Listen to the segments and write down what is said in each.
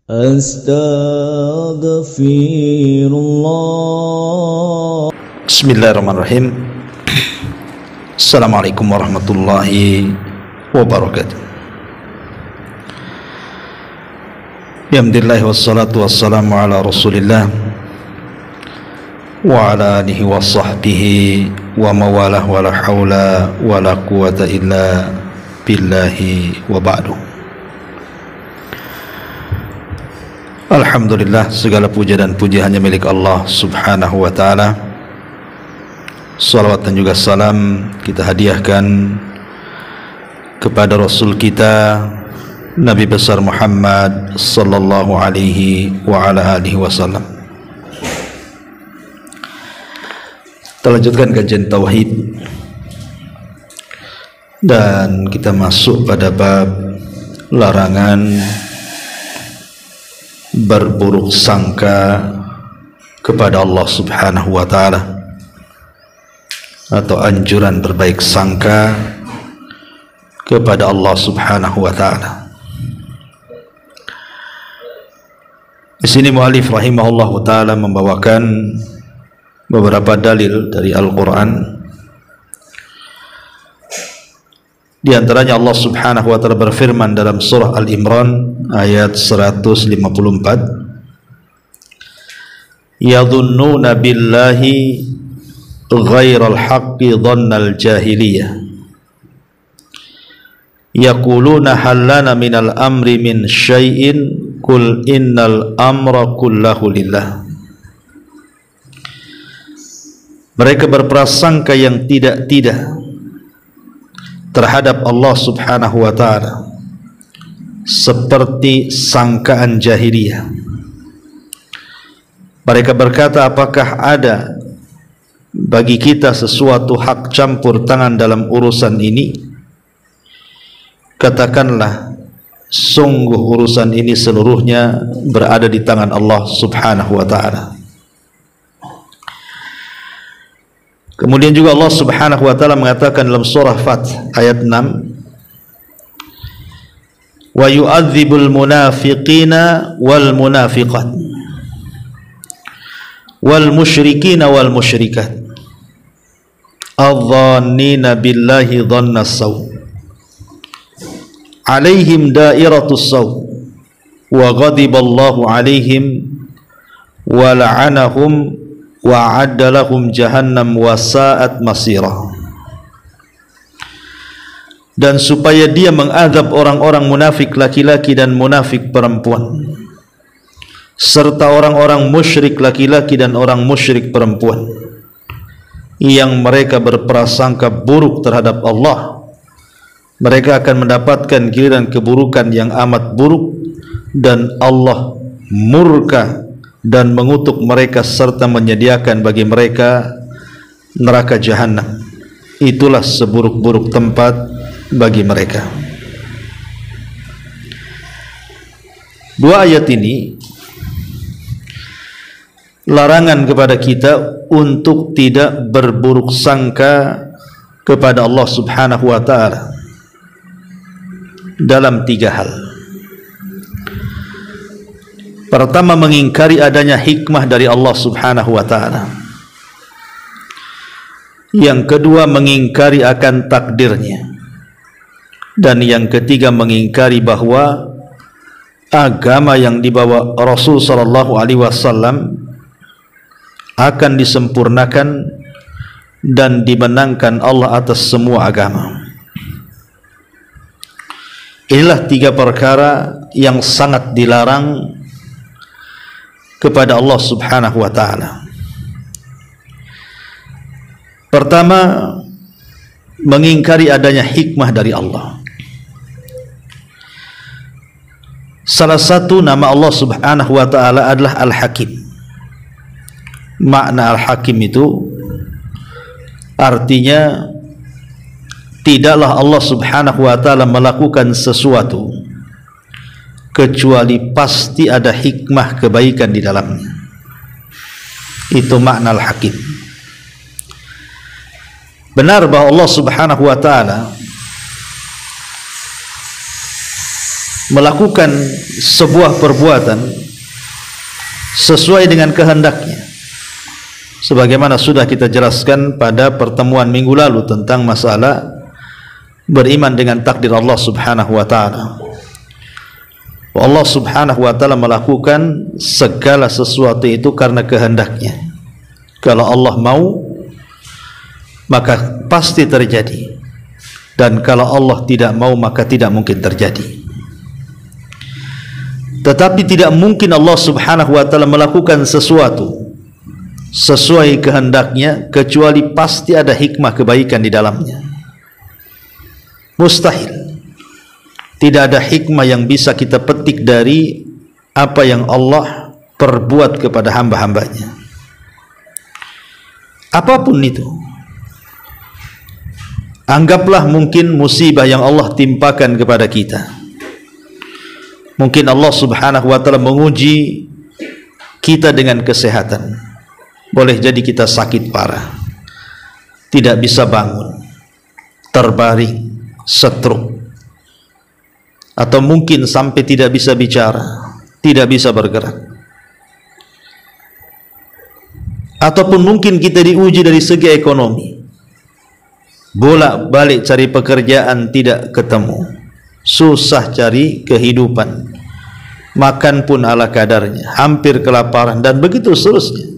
Astaghfirullah. Bismillahirrahmanirrahim. Assalamualaikum warahmatullahi wabarakatuh. Alhamdulillah wassalatu wassalamu ala rasulillah wa ala alihi wa sahbihi wa mawalah wa la hawla wa la quwata illa billahi wa ba'du. Alhamdulillah, segala puja dan puji hanya milik Allah subhanahu wa ta'ala. Salawat dan juga salam kita hadiahkan kepada Rasul kita Nabi besar Muhammad sallallahu alaihi wa ala alihi wasallam. Kita lanjutkan kajian tauhid dan kita masuk pada bab larangan berburuk sangka kepada Allah subhanahu wa ta'ala, atau anjuran berbaik sangka kepada Allah subhanahu wa ta'ala. Di sini mu'alif rahimahullahu ta'ala membawakan beberapa dalil dari Al-Quran. Di antaranya Allah subhanahu wa ta'ala berfirman dalam surah Al-Imran ayat 154, yadhunnuna billahi ghairal haqqi dhannal jahiliyah yaquluna hallana minal amri min syai'in kul innal amra kullahu lillah. Mereka berprasangka yang tidak-tidak terhadap Allah subhanahu wa ta'ala seperti sangkaan jahiliyah. Mereka berkata, apakah ada bagi kita sesuatu hak campur tangan dalam urusan ini? Katakanlah, sungguh urusan ini seluruhnya berada di tangan Allah subhanahu wa ta'ala. Kemudian juga Allah subhanahu wa ta'ala mengatakan dalam surah Fath ayat 6, wa yu'adzibul munafiqina wal munafiqat wal musyrikina wal musyrikat adh-dhannina billahi dhanna as-saw alaihim dairatus saw wa ghadiballahu alaihim wa la'anahum wa a'adda lahum jahannam wa sa'at masira. Dan supaya dia mengadab orang-orang munafik laki-laki dan munafik perempuan, serta orang-orang musyrik laki-laki dan orang musyrik perempuan yang mereka berprasangka buruk terhadap Allah. Mereka akan mendapatkan giliran keburukan yang amat buruk, dan Allah murka dan mengutuk mereka serta menyediakan bagi mereka neraka jahanam. Itulah seburuk-buruk tempat bagi mereka. Dua ayat ini larangan kepada kita untuk tidak berburuk sangka kepada Allah subhanahu wa ta'ala dalam tiga hal. Pertama, mengingkari adanya hikmah dari Allah subhanahu wa ta'ala. Yang kedua, mengingkari akan takdirnya. Dan yang ketiga, mengingkari bahwa agama yang dibawa Rasul sallallahu alaihi wasallam akan disempurnakan dan dimenangkan Allah atas semua agama. Inilah tiga perkara yang sangat dilarang kepada Allah subhanahu wa ta'ala. Pertama, mengingkari adanya hikmah dari Allah. Salah satu nama Allah subhanahu wa ta'ala adalah Al-Hakim. Makna Al-Hakim itu artinya tidaklah Allah subhanahu wa ta'ala melakukan sesuatu kecuali pasti ada hikmah kebaikan di dalamnya. Itu makna Al-Hakim. Benar bahwa Allah subhanahu wa ta'ala melakukan sebuah perbuatan sesuai dengan kehendaknya, sebagaimana sudah kita jelaskan pada pertemuan minggu lalu tentang masalah beriman dengan takdir Allah Subhanahu wa taala. Allah Subhanahu wa taala melakukan segala sesuatu itu karena kehendaknya. Kalau Allah mau, maka pasti terjadi, dan kalau Allah tidak mau, maka tidak mungkin terjadi. Tetapi tidak mungkin Allah Subhanahu wa taala melakukan sesuatu sesuai kehendaknya kecuali pasti ada hikmah kebaikan di dalamnya. Mustahil. Tidak ada hikmah yang bisa kita petik dari apa yang Allah perbuat kepada hamba-hambanya. Apapun itu. Anggaplah mungkin musibah yang Allah timpakan kepada kita. Mungkin Allah Subhanahu wa taala menguji kita dengan kesehatan. Boleh jadi kita sakit parah, tidak bisa bangun, terbaring, stroke, atau mungkin sampai tidak bisa bicara, tidak bisa bergerak. Ataupun mungkin kita diuji dari segi ekonomi, bolak-balik cari pekerjaan tidak ketemu, susah cari kehidupan, makan pun ala kadarnya, hampir kelaparan, dan begitu seterusnya.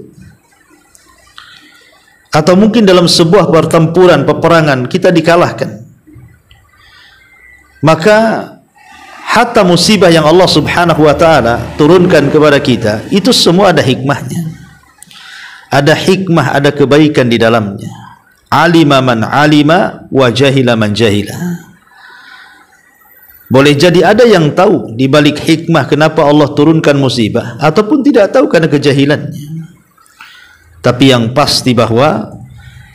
Atau mungkin dalam sebuah pertempuran, peperangan, kita dikalahkan. Maka hatta musibah yang Allah Subhanahu wa taala turunkan kepada kita, itu semua ada hikmahnya. Ada hikmah, ada kebaikan di dalamnya. Alima man alima wa jahila man jahila. Boleh jadi ada yang tahu di balik hikmah kenapa Allah turunkan musibah, ataupun tidak tahu karena kejahilannya. Tapi yang pasti bahwa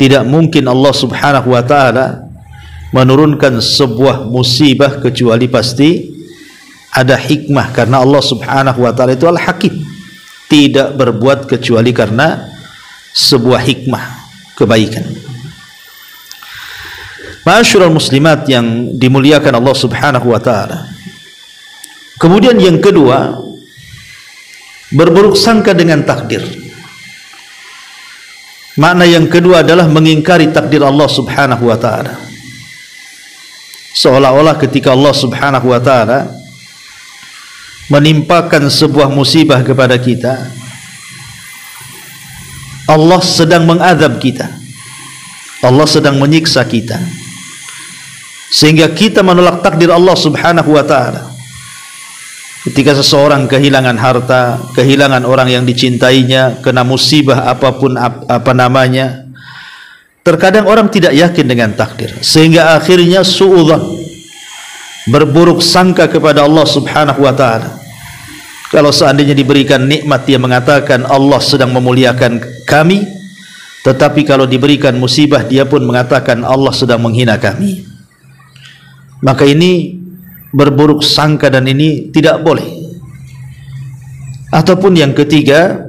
tidak mungkin Allah Subhanahu wa taala menurunkan sebuah musibah kecuali pasti ada hikmah, karena Allah Subhanahu wa taala itu Al-Hakim, tidak berbuat kecuali karena sebuah hikmah kebaikan. Ma'asyiral muslimat yang dimuliakan Allah Subhanahu wa taala. Kemudian yang kedua, berburuk sangka dengan takdir. Makna yang kedua adalah mengingkari takdir Allah Subhanahu wa taala. Seolah-olah ketika Allah Subhanahu wa taala menimpakan sebuah musibah kepada kita, Allah sedang mengadab kita, Allah sedang menyiksa kita, sehingga kita menolak takdir Allah Subhanahu wa taala. Ketika seseorang kehilangan harta, kehilangan orang yang dicintainya, kena musibah apapun apa namanya, terkadang orang tidak yakin dengan takdir, sehingga akhirnya suudzon, berburuk sangka kepada Allah Subhanahu wa taala. Kalau seandainya diberikan nikmat, dia mengatakan Allah sedang memuliakan kami, tetapi kalau diberikan musibah, dia pun mengatakan Allah sedang menghina kami. Maka ini berburuk sangka, dan ini tidak boleh. Ataupun yang ketiga,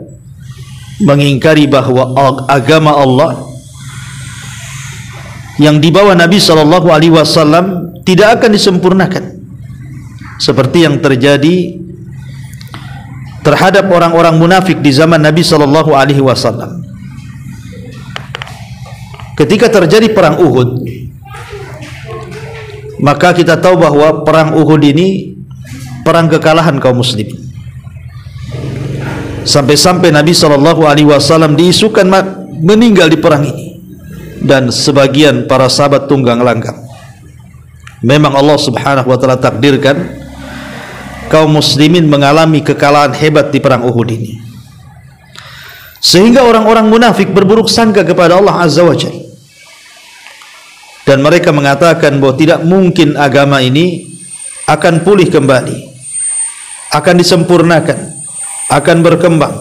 mengingkari bahwa agama Allah yang dibawa Nabi SAW tidak akan disempurnakan, seperti yang terjadi terhadap orang-orang munafik di zaman Nabi SAW. Ketika terjadi perang Uhud, maka kita tahu bahwa perang Uhud ini perang kekalahan kaum muslimin. Sampai-sampai Nabi SAW diisukan meninggal di perang ini, dan sebagian para sahabat tunggang langgang. Memang Allah Subhanahu wa taala takdirkan kaum muslimin mengalami kekalahan hebat di perang Uhud ini, sehingga orang-orang munafik berburuk sangka kepada Allah Azza wa Jalla, dan mereka mengatakan bahwa tidak mungkin agama ini akan pulih kembali, akan disempurnakan, akan berkembang.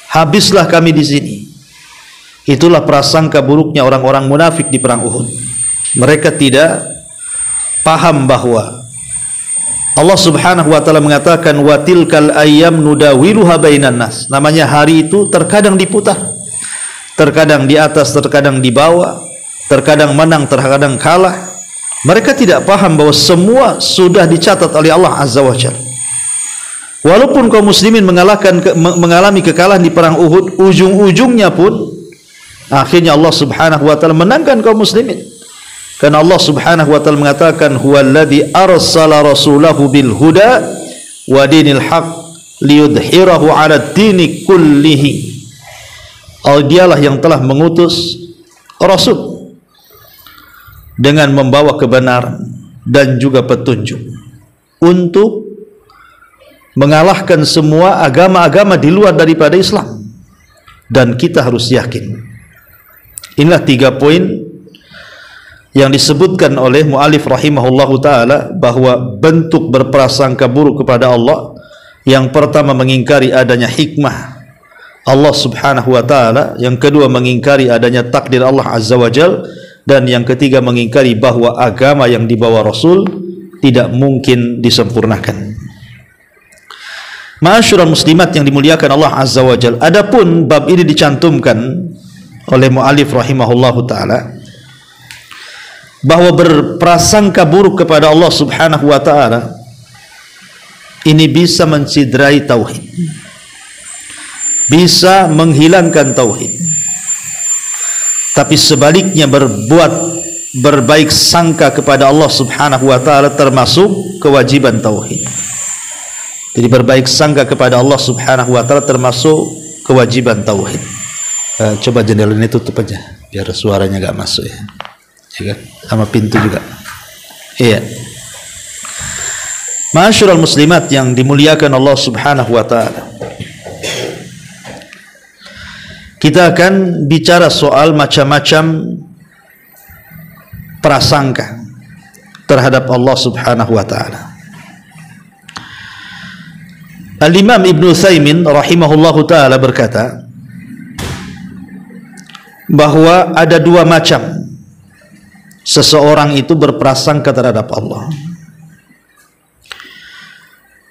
Habislah kami di sini. Itulah prasangka buruknya orang-orang munafik di perang Uhud. Mereka tidak paham bahwa Allah Subhanahu wa taala mengatakan wa tilkal ayyam nudawiluha bainan nas. Namanya hari itu terkadang diputar. Terkadang di atas, terkadang di bawah, terkadang menang, terkadang kalah. Mereka tidak paham bahwa semua sudah dicatat oleh Allah Azza wa Jalla. Walaupun kaum muslimin mengalami kekalahan di perang Uhud, ujung-ujungnya pun akhirnya Allah Subhanahu wa taala menangkan kaum muslimin. Karena Allah Subhanahu wa taala mengatakan, "Huwallazi arsala rasulahu bil huda wa dinil haqq liyudhhirahu 'ala ad-dini kullihi." Dialah yang telah mengutus Rasul dengan membawa kebenaran dan juga petunjuk untuk mengalahkan semua agama-agama di luar daripada Islam. Dan kita harus yakin, inilah 3 poin yang disebutkan oleh mu'alif rahimahullahu ta'ala, bahwa bentuk berprasangka buruk kepada Allah, yang pertama mengingkari adanya hikmah Allah Subhanahu wa ta'ala, yang kedua mengingkari adanya takdir Allah Azza wa Jal, dan yang ketiga mengingkari bahwa agama yang dibawa Rasul tidak mungkin disempurnakan. Ma'asyiral muslimat yang dimuliakan Allah Azza wa Jal, adapun bab ini dicantumkan oleh mu'alif rahimahullahu ta'ala bahwa berprasangka buruk kepada Allah Subhanahu wa ta'ala ini bisa mencidrai tauhid, bisa menghilangkan tauhid. Tapi sebaliknya berbaik sangka kepada Allah Subhanahu wa ta'ala termasuk kewajiban tauhid. Jadi berbaik sangka kepada Allah Subhanahu wa ta'ala termasuk kewajiban tauhid. Coba jendela ini tutup aja biar suaranya gak masuk ya. Ya kan? Sama pintu juga. Iya. Ma'asyiral muslimat yang dimuliakan Allah Subhanahu wa ta'ala, kita akan bicara soal macam-macam prasangka terhadap Allah Subhanahu wa ta'ala. Al-Imam Ibn Utsaimin rahimahullahu ta'ala berkata bahwa ada 2 macam seseorang itu berprasangka terhadap Allah.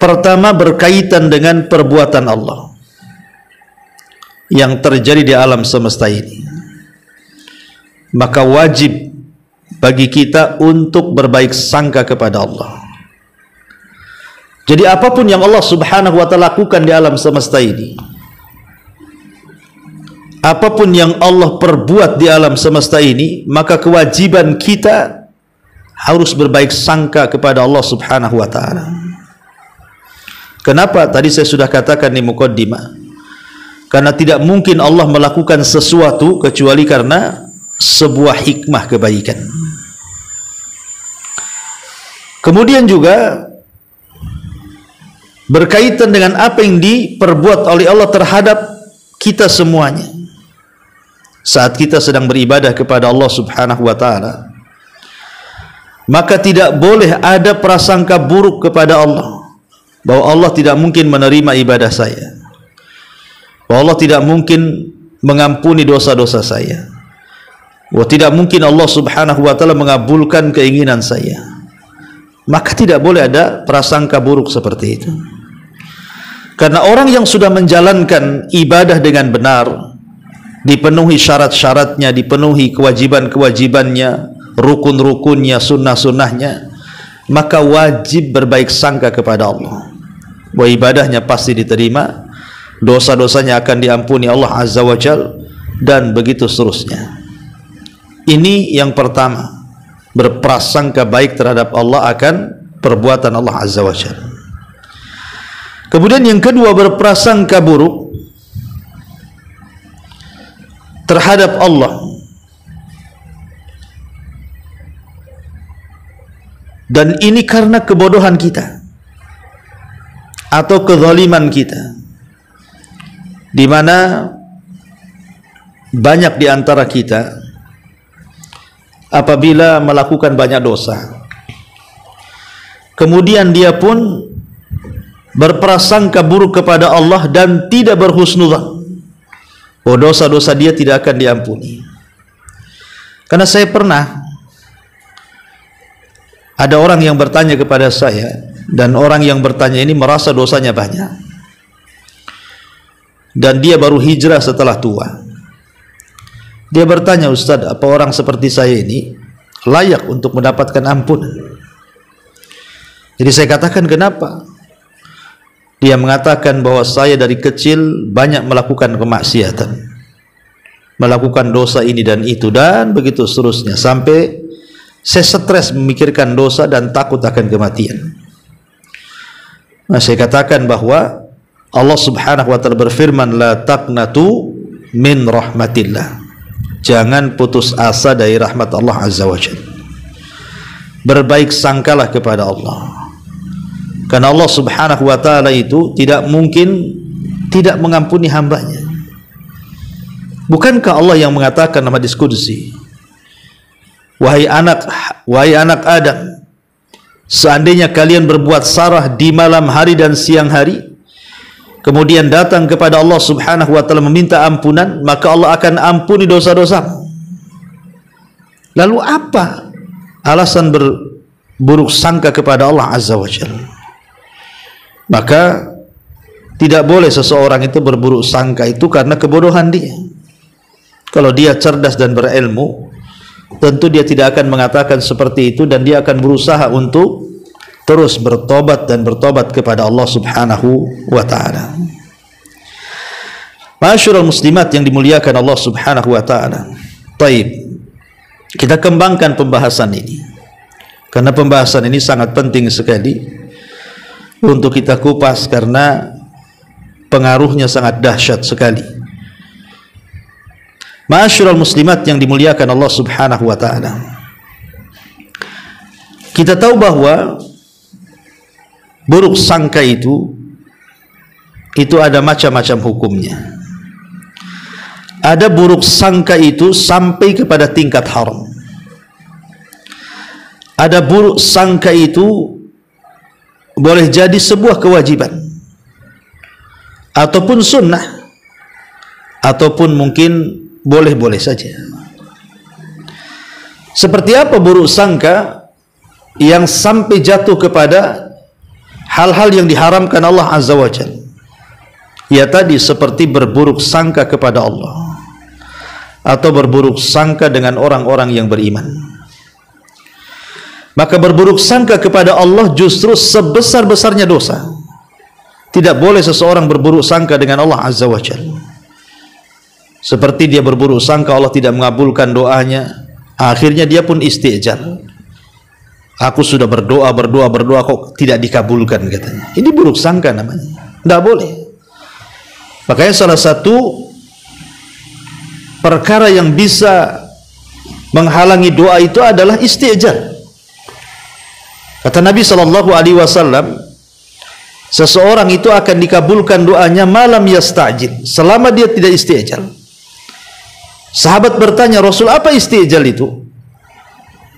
Pertama, berkaitan dengan perbuatan Allah yang terjadi di alam semesta ini. Maka wajib bagi kita untuk berbaik sangka kepada Allah. Jadi apapun yang Allah Subhanahu wa ta'ala lakukan di alam semesta ini, apapun yang Allah perbuat di alam semesta ini, maka kewajiban kita harus berbaik sangka kepada Allah Subhanahu wa ta'ala. Kenapa? Tadi saya sudah katakan di muqaddimah, karena tidak mungkin Allah melakukan sesuatu kecuali karena sebuah hikmah kebaikan. Kemudian juga berkaitan dengan apa yang diperbuat oleh Allah terhadap kita semuanya. Saat kita sedang beribadah kepada Allah Subhanahu wa ta'ala, maka tidak boleh ada prasangka buruk kepada Allah, bahwa Allah tidak mungkin menerima ibadah saya, bahwa Allah tidak mungkin mengampuni dosa-dosa saya, bahwa tidak mungkin Allah Subhanahu wa ta'ala mengabulkan keinginan saya. Maka tidak boleh ada prasangka buruk seperti itu. Karena orang yang sudah menjalankan ibadah dengan benar, dipenuhi syarat-syaratnya, dipenuhi kewajiban-kewajibannya, rukun-rukunnya, sunnah-sunnahnya, maka wajib berbaik sangka kepada Allah bahwa ibadahnya pasti diterima, dosa-dosanya akan diampuni Allah Azza wa Jal, dan begitu seterusnya. Ini yang pertama, berprasangka baik terhadap Allah akan perbuatan Allah Azza wa Jal. Kemudian yang kedua, berprasangka buruk terhadap Allah dan ini karena kebodohan kita atau kezaliman kita, di mana banyak di antara kita apabila melakukan banyak dosa, kemudian dia pun berprasangka buruk kepada Allah dan tidak berhusnudzan bahwa dosa-dosa dia tidak akan diampuni. Karena saya pernah ada orang yang bertanya kepada saya, dan orang yang bertanya ini merasa dosanya banyak, dan dia baru hijrah setelah tua. Dia bertanya, Ustadz, apa orang seperti saya ini layak untuk mendapatkan ampunan. Jadi saya katakan, kenapa? Dia mengatakan bahwa saya dari kecil banyak melakukan kemaksiatan, melakukan dosa ini dan itu dan begitu seterusnya, sampai saya stres memikirkan dosa dan takut akan kematian. Nah, saya katakan bahwa Allah Subhanahu wa taala berfirman, la taqnatu min rahmatillah. Jangan putus asa dari rahmat Allah Azza wa Jalla. Berbaik sangkalah kepada Allah. Karena Allah Subhanahu wa taala itu tidak mungkin tidak mengampuni hambanya. Bukankah Allah yang mengatakan dalam hadis qudsi, wahai anak Adam, seandainya kalian berbuat salah di malam hari dan siang hari, kemudian datang kepada Allah Subhanahu wa taala meminta ampunan, maka Allah akan ampuni dosa-dosamu. Lalu apa alasan berburuk sangka kepada Allah Azza wa Jalla? Maka tidak boleh seseorang itu berburuk sangka itu karena kebodohan dia. Kalau dia cerdas dan berilmu, tentu dia tidak akan mengatakan seperti itu, dan dia akan berusaha untuk terus bertobat dan bertobat kepada Allah Subhanahu wa taala. Ma'asyiral muslimat yang dimuliakan Allah Subhanahu wa taala. Baik. Kita kembangkan pembahasan ini. Karena pembahasan ini sangat penting sekali untuk kita kupas, karena pengaruhnya sangat dahsyat sekali. Ma'asyiral muslimat yang dimuliakan Allah Subhanahu wa taala. Kita tahu bahwa buruk sangka itu ada macam-macam hukumnya. Ada buruk sangka itu sampai kepada tingkat haram. Ada buruk sangka itu boleh jadi sebuah kewajiban, ataupun sunnah, ataupun mungkin boleh-boleh saja. Seperti apa buruk sangka yang sampai jatuh kepada hal-hal yang diharamkan Allah Azza wa Jalla? Ya tadi, seperti berburuk sangka kepada Allah, atau berburuk sangka dengan orang-orang yang beriman. Maka berburuk sangka kepada Allah justru sebesar-besarnya dosa. Tidak boleh seseorang berburuk sangka dengan Allah Azza wa Jalla. Seperti dia berburuk sangka Allah tidak mengabulkan doanya, akhirnya dia pun istijal. Aku sudah berdoa kok tidak dikabulkan, katanya. Ini buruk sangka namanya. Tidak boleh. Makanya salah satu perkara yang bisa menghalangi doa itu adalah istijal. Kata Nabi SAW, seseorang itu akan dikabulkan doanya malam yastajil, selama dia tidak istijal. Sahabat bertanya, Rasul, apa istijal itu?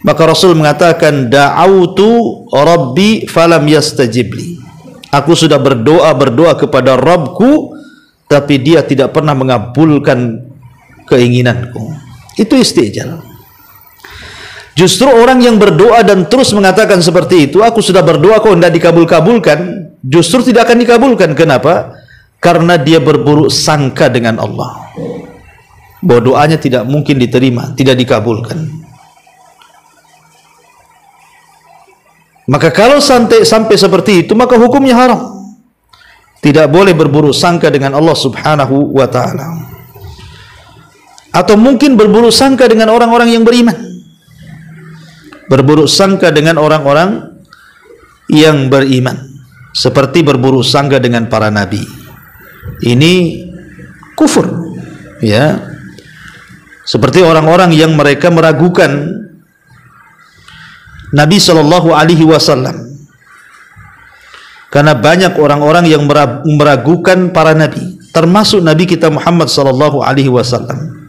Maka Rasul mengatakan, da'autu rabbi falam yastajibli. Aku sudah berdoa kepada Rabbku, tapi dia tidak pernah mengabulkan keinginanku. Itu istijal. Justru orang yang berdoa dan terus mengatakan seperti itu, aku sudah berdoa kok tidak dikabul-kabulkan, justru tidak akan dikabulkan. Kenapa? Karena dia berburuk sangka dengan Allah, bahwa doanya tidak mungkin diterima, tidak dikabulkan. Maka kalau sampai seperti itu, maka hukumnya haram. Tidak boleh berburuk sangka dengan Allah Subhanahu wa taala. Atau mungkin berburuk sangka dengan orang-orang yang beriman. Berburuk sangka dengan orang-orang yang beriman, seperti berburuk sangka dengan para nabi. Ini kufur, ya. Seperti orang-orang yang mereka meragukan Nabi Shallallahu Alaihi Wasallam, karena banyak orang-orang yang meragukan para nabi, termasuk Nabi kita Muhammad Shallallahu Alaihi Wasallam.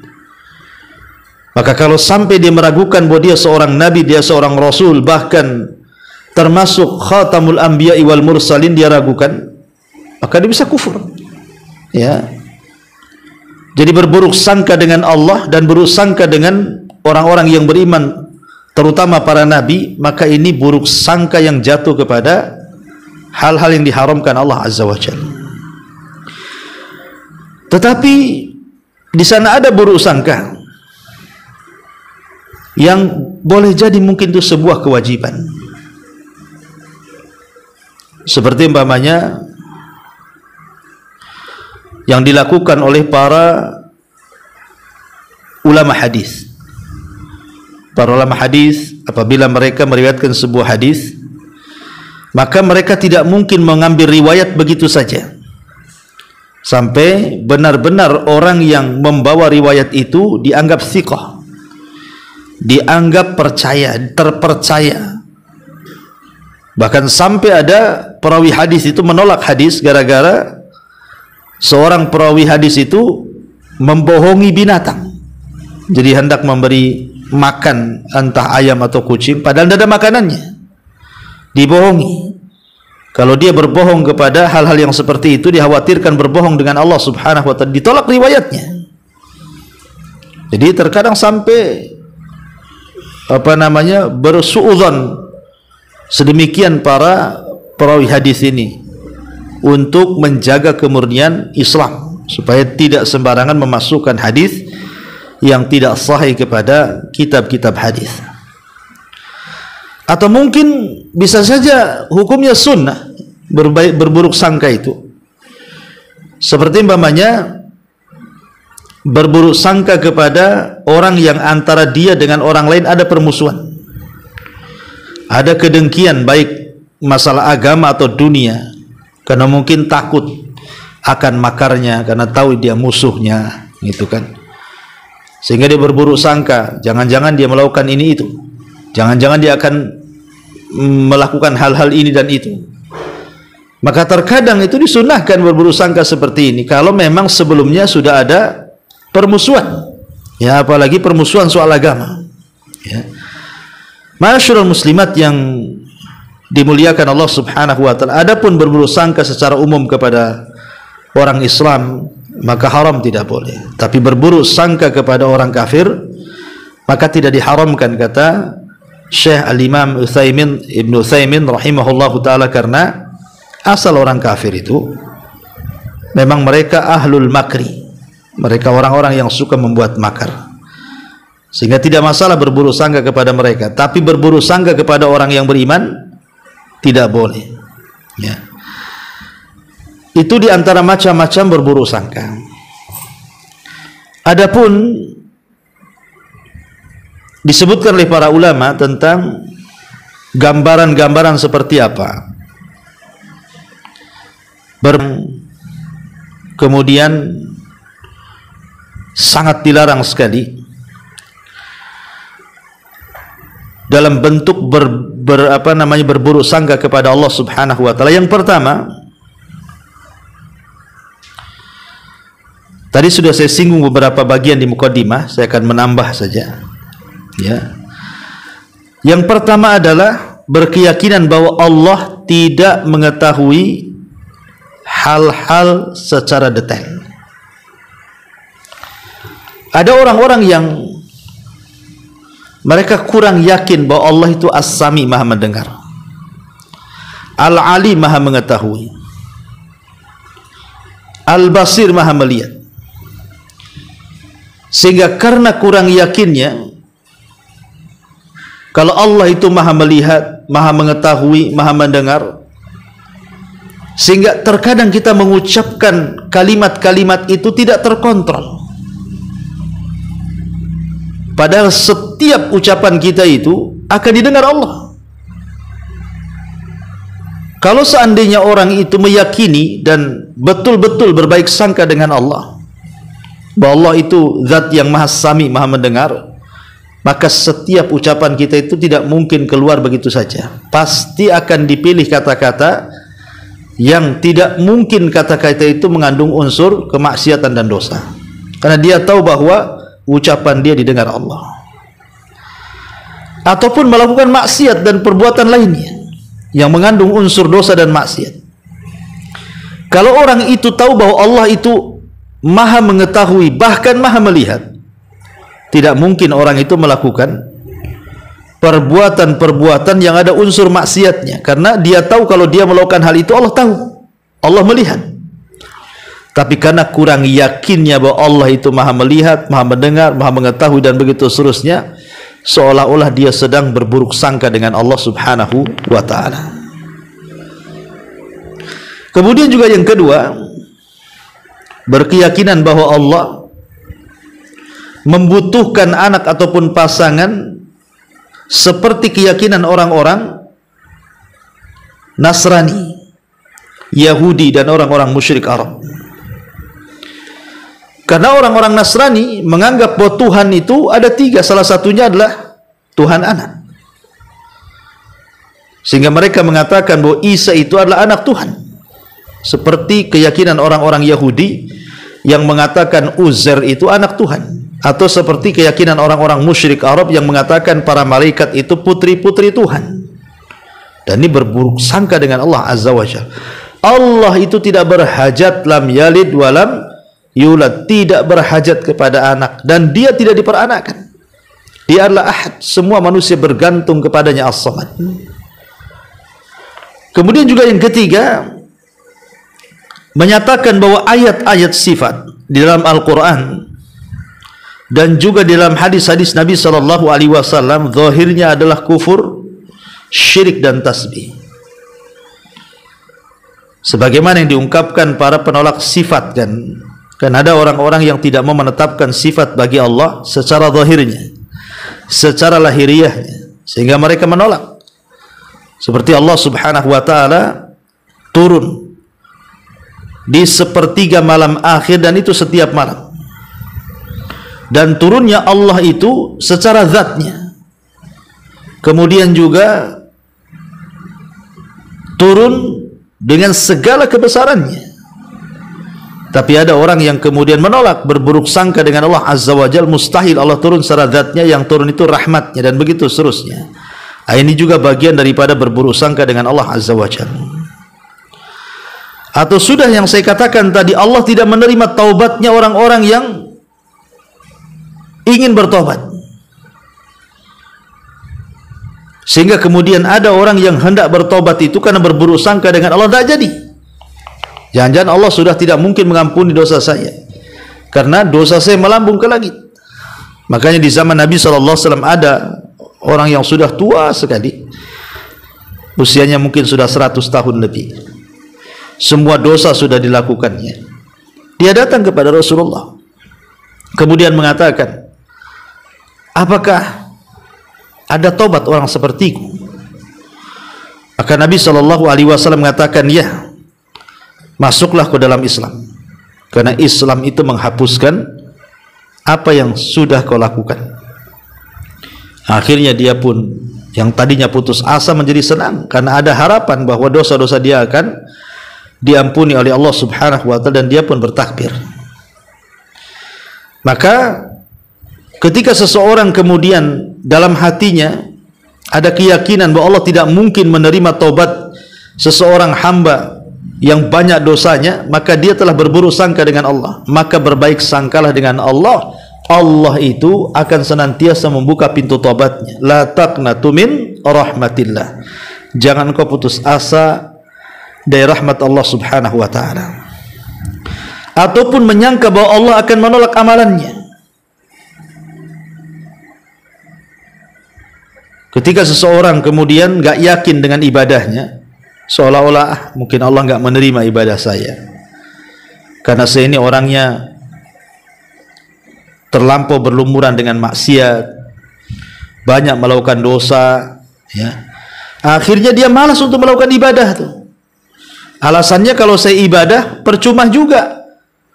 Maka kalau sampai dia meragukan bahwa dia seorang nabi, dia seorang rasul, bahkan termasuk khatamul anbiya wal mursalin, dia ragukan, maka dia bisa kufur, ya. Jadi berburuk sangka dengan Allah dan buruk sangka dengan orang-orang yang beriman, terutama para nabi, maka ini buruk sangka yang jatuh kepada hal-hal yang diharamkan Allah Azza wa Jalla. Tetapi di sana ada buruk sangka yang boleh jadi mungkin itu sebuah kewajiban. Seperti umpamanya yang dilakukan oleh para ulama hadis. Para ulama hadis apabila mereka meriwayatkan sebuah hadis, maka mereka tidak mungkin mengambil riwayat begitu saja, sampai benar-benar orang yang membawa riwayat itu dianggap thiqah, dianggap percaya, terpercaya. Bahkan sampai ada perawi hadis itu menolak hadis gara-gara seorang perawi hadis itu membohongi binatang. Jadi hendak memberi makan entah ayam atau kucing, padahal tidak ada makanannya, dibohongi. Kalau dia berbohong kepada hal-hal yang seperti itu, dikhawatirkan berbohong dengan Allah subhanahu wa ta'ala, ditolak riwayatnya. Jadi terkadang sampai bersuudzon sedemikian para perawi hadis ini untuk menjaga kemurnian Islam, supaya tidak sembarangan memasukkan hadis yang tidak sahih kepada kitab-kitab hadis. Atau mungkin bisa saja hukumnya sunnah, berburuk sangka itu. Seperti umpamanya berburuk sangka kepada orang yang antara dia dengan orang lain ada permusuhan, ada kedengkian, baik masalah agama atau dunia, karena mungkin takut akan makarnya, karena tahu dia musuhnya, gitu kan. Sehingga dia berburuk sangka, jangan-jangan dia melakukan ini itu, jangan-jangan dia akan melakukan hal-hal ini dan itu. Maka terkadang itu disunahkan berburuk sangka seperti ini kalau memang sebelumnya sudah ada permusuhan, ya, apalagi permusuhan soal agama, ya. Ma'asyiral muslimat yang dimuliakan Allah subhanahu wa ta'ala, adapun berburuk sangka secara umum kepada orang Islam maka haram, tidak boleh. Tapi berburuk sangka kepada orang kafir maka tidak diharamkan, kata Syekh Al-Imam Ibn Utsaimin rahimahullahu ta'ala, karena asal orang kafir itu memang mereka ahlul makri, mereka orang-orang yang suka membuat makar, sehingga tidak masalah berburuk sangka kepada mereka. Tapi berburuk sangka kepada orang yang beriman tidak boleh, ya. Itu diantara macam-macam berburuk sangka. Adapun disebutkan oleh para ulama tentang gambaran-gambaran seperti apa, kemudian sangat dilarang sekali dalam bentuk berburuk sangka kepada Allah subhanahu wa ta'ala. Yang pertama, tadi sudah saya singgung beberapa bagian di mukaddimah, saya akan menambah saja, ya. Yang pertama adalah berkeyakinan bahwa Allah tidak mengetahui hal-hal secara detail. Ada orang-orang yang mereka kurang yakin bahwa Allah itu As-Sami, maha mendengar, Al-Ali, maha mengetahui, Al-Basir, maha melihat. Sehingga karena kurang yakinnya kalau Allah itu maha melihat, maha mengetahui, maha mendengar, sehingga terkadang kita mengucapkan kalimat-kalimat itu tidak terkontrol, padahal setiap ucapan kita itu akan didengar Allah. Kalau seandainya orang itu meyakini dan betul-betul berbaik sangka dengan Allah, bahwa Allah itu zat yang maha sami, maha mendengar, maka setiap ucapan kita itu tidak mungkin keluar begitu saja. Pasti akan dipilih kata-kata yang tidak mungkin kata-kata itu mengandung unsur kemaksiatan dan dosa, karena dia tahu bahwa ucapan dia didengar Allah. Ataupun melakukan maksiat dan perbuatan lainnya yang mengandung unsur dosa dan maksiat. Kalau orang itu tahu bahwa Allah itu maha mengetahui, bahkan maha melihat, tidak mungkin orang itu melakukan perbuatan-perbuatan yang ada unsur maksiatnya, karena dia tahu kalau dia melakukan hal itu Allah tahu, Allah melihat. Tapi karena kurang yakinnya bahwa Allah itu maha melihat, maha mendengar, maha mengetahui dan begitu seterusnya, seolah-olah dia sedang berburuk sangka dengan Allah Subhanahu wa ta'ala. Kemudian juga yang kedua, berkeyakinan bahwa Allah membutuhkan anak ataupun pasangan seperti keyakinan orang-orang Nasrani, Yahudi, dan orang-orang musyrik Arab. Karena orang-orang Nasrani menganggap bahwa Tuhan itu ada tiga, salah satunya adalah Tuhan anak. Sehingga mereka mengatakan bahwa Isa itu adalah anak Tuhan, seperti keyakinan orang-orang Yahudi yang mengatakan Uzair itu anak Tuhan, atau seperti keyakinan orang-orang musyrik Arab yang mengatakan para malaikat itu putri-putri Tuhan. Dan ini berburuk sangka dengan Allah Azza wa Jalla. Allah itu tidak berhajat, lam yalid walam yulad, tidak berhajat kepada anak, dan dia tidak diperanakan. Dia adalah ahad, semua manusia bergantung kepadanya, as-samad. Kemudian juga yang ketiga, menyatakan bahwa ayat-ayat sifat di dalam Al-Quran dan juga di dalam hadis-hadis Nabi SAW zahirnya adalah kufur, syirik, dan tasbih. Sebagaimana yang diungkapkan para penolak sifat, kan ada orang-orang yang tidak mau menetapkan sifat bagi Allah secara zahirnya, secara lahiriahnya, sehingga mereka menolak. Seperti Allah Subhanahu wa ta'ala turun di sepertiga malam akhir, dan itu setiap malam. Dan turunnya Allah itu secara zatnya. Kemudian juga turun dengan segala kebesarannya. Tapi ada orang yang kemudian menolak, berburuk sangka dengan Allah Azza wa Jalla, mustahil Allah turun secara zatnya, yang turun itu rahmatnya, dan begitu seterusnya. Ini juga bagian daripada berburuk sangka dengan Allah Azza wa Jalla. Atau sudah yang saya katakan tadi, Allah tidak menerima taubatnya orang-orang yang ingin bertobat, sehingga kemudian ada orang yang hendak bertobat itu karena berburuk sangka dengan Allah, tidak jadi. Jangan-jangan Allah sudah tidak mungkin mengampuni dosa saya karena dosa saya melambung ke langit. Makanya di zaman Nabi SAW ada orang yang sudah tua sekali, usianya mungkin sudah 100 tahun lebih. Semua dosa sudah dilakukannya. Dia datang kepada Rasulullah, kemudian mengatakan, apakah ada tobat orang sepertiku? Maka Nabi SAW mengatakan, ya, masuklah ke dalam Islam, karena Islam itu menghapuskan apa yang sudah kau lakukan. Akhirnya dia pun yang tadinya putus asa menjadi senang, karena ada harapan bahwa dosa-dosa dia akan diampuni oleh Allah Subhanahu wa ta'ala, dan dia pun bertakbir. Maka ketika seseorang kemudian dalam hatinya ada keyakinan bahwa Allah tidak mungkin menerima taubat seseorang hamba yang banyak dosanya, maka dia telah berburuk sangka dengan Allah. Maka berbaik sangkalah dengan Allah. Allah itu akan senantiasa membuka pintu taubatnya. La taqnatu min rahmatillah. Jangan kau putus asa dari rahmat Allah Subhanahu wa ta'ala, ataupun menyangka bahwa Allah akan menolak amalannya. Ketika seseorang kemudian gak yakin dengan ibadahnya, seolah-olah mungkin Allah gak menerima ibadah saya karena saya ini orangnya terlampau berlumuran dengan maksiat, banyak melakukan dosa, ya. Akhirnya dia malas untuk melakukan ibadah tuh. Alasannya, kalau saya ibadah percuma juga.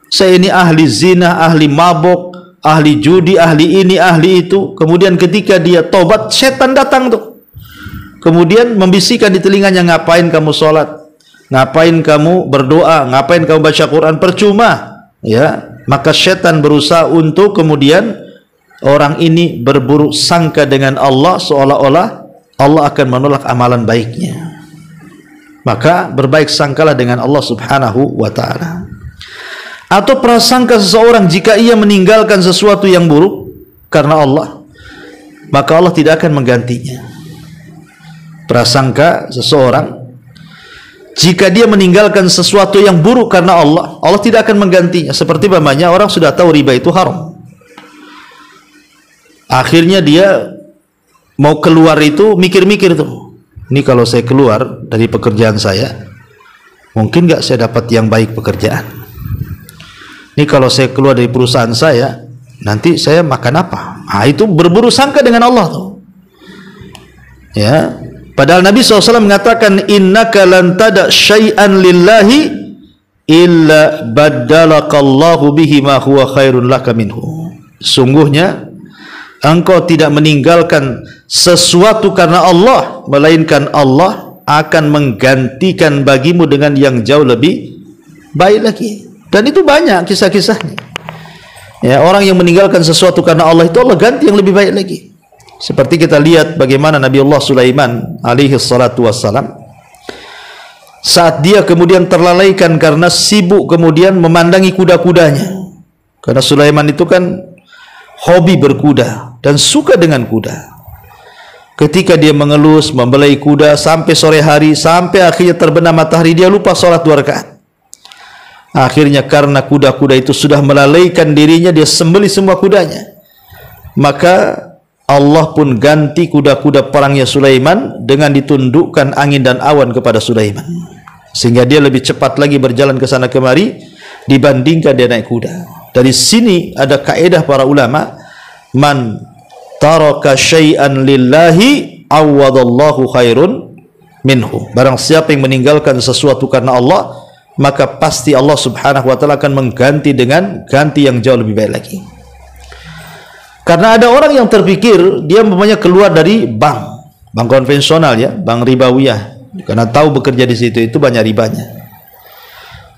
Saya ini ahli zina, ahli mabok, ahli judi, ahli ini, ahli itu. Kemudian ketika dia tobat, setan datang tuh. Kemudian membisikkan di telinganya, ngapain kamu sholat? Ngapain kamu berdoa? Ngapain kamu baca Quran? Percuma. Ya, maka setan berusaha untuk kemudian orang ini berburuk sangka dengan Allah, seolah-olah Allah akan menolak amalan baiknya. Maka berbaik sangkalah dengan Allah Subhanahu wa ta'ala. Atau prasangka seseorang, jika ia meninggalkan sesuatu yang buruk karena Allah, maka Allah tidak akan menggantinya. Prasangka seseorang, jika dia meninggalkan sesuatu yang buruk karena Allah, Allah tidak akan menggantinya. Seperti umpamanya orang sudah tahu riba itu haram, akhirnya dia mau keluar itu mikir-mikir tuh, ini kalau saya keluar dari pekerjaan saya, mungkin nggak saya dapat yang baik pekerjaan. Ini kalau saya keluar dari perusahaan saya, nanti saya makan apa? Ah, itu berburu sangka dengan Allah tuh. Ya, padahal Nabi SAW mengatakan, innaka lan tada syai'an lillahi illa baddalakallahu bihi ma huwa khairun laka minhu. Sungguhnya engkau tidak meninggalkan sesuatu karena Allah, melainkan Allah akan menggantikan bagimu dengan yang jauh lebih baik lagi. Dan itu banyak kisah-kisahnya. Ya, orang yang meninggalkan sesuatu karena Allah itu Allah ganti yang lebih baik lagi. Seperti kita lihat bagaimana Nabi Allah Sulaiman alaihi salatu wassalam, saat dia kemudian terlalaikan karena sibuk kemudian memandangi kuda-kudanya. Karena Sulaiman itu kan hobi berkuda dan suka dengan kuda. Ketika dia mengelus, membelai kuda sampai sore hari, sampai akhirnya terbenam matahari, dia lupa sholat 2 rakaat. Akhirnya karena kuda-kuda itu sudah melalaikan dirinya, dia sembelih semua kudanya. Maka Allah pun ganti kuda-kuda perangnya Sulaiman dengan ditundukkan angin dan awan kepada Sulaiman, sehingga dia lebih cepat lagi berjalan ke sana kemari dibandingkan dia naik kuda. Dari sini ada kaidah para ulama, man taraka syai'an lillahi awadallahu khairun minhu. Barang siapa yang meninggalkan sesuatu karena Allah, maka pasti Allah Subhanahu wa taala akan mengganti dengan ganti yang jauh lebih baik lagi. Karena ada orang yang terpikir dia umpamanya keluar dari bank konvensional, ya, bank ribawiyah, karena tahu bekerja di situ itu banyak ribanya.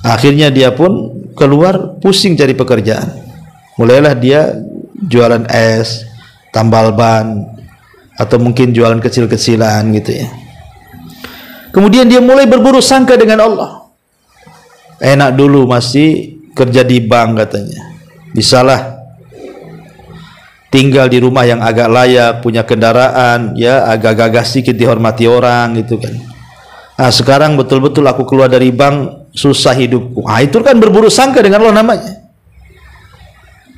Akhirnya dia pun keluar pusing cari pekerjaan. Mulailah dia jualan es, tambal ban, atau mungkin jualan kecil-kecilan gitu ya. Kemudian dia mulai berburu sangka dengan Allah. Enak dulu masih kerja di bank katanya, bisalah tinggal di rumah yang agak layak, punya kendaraan, ya agak gagah sedikit, dihormati orang gitu kan. Nah, sekarang betul-betul aku keluar dari bank, susah hidupku. Ah, itu kan berburu sangka dengan Allah namanya.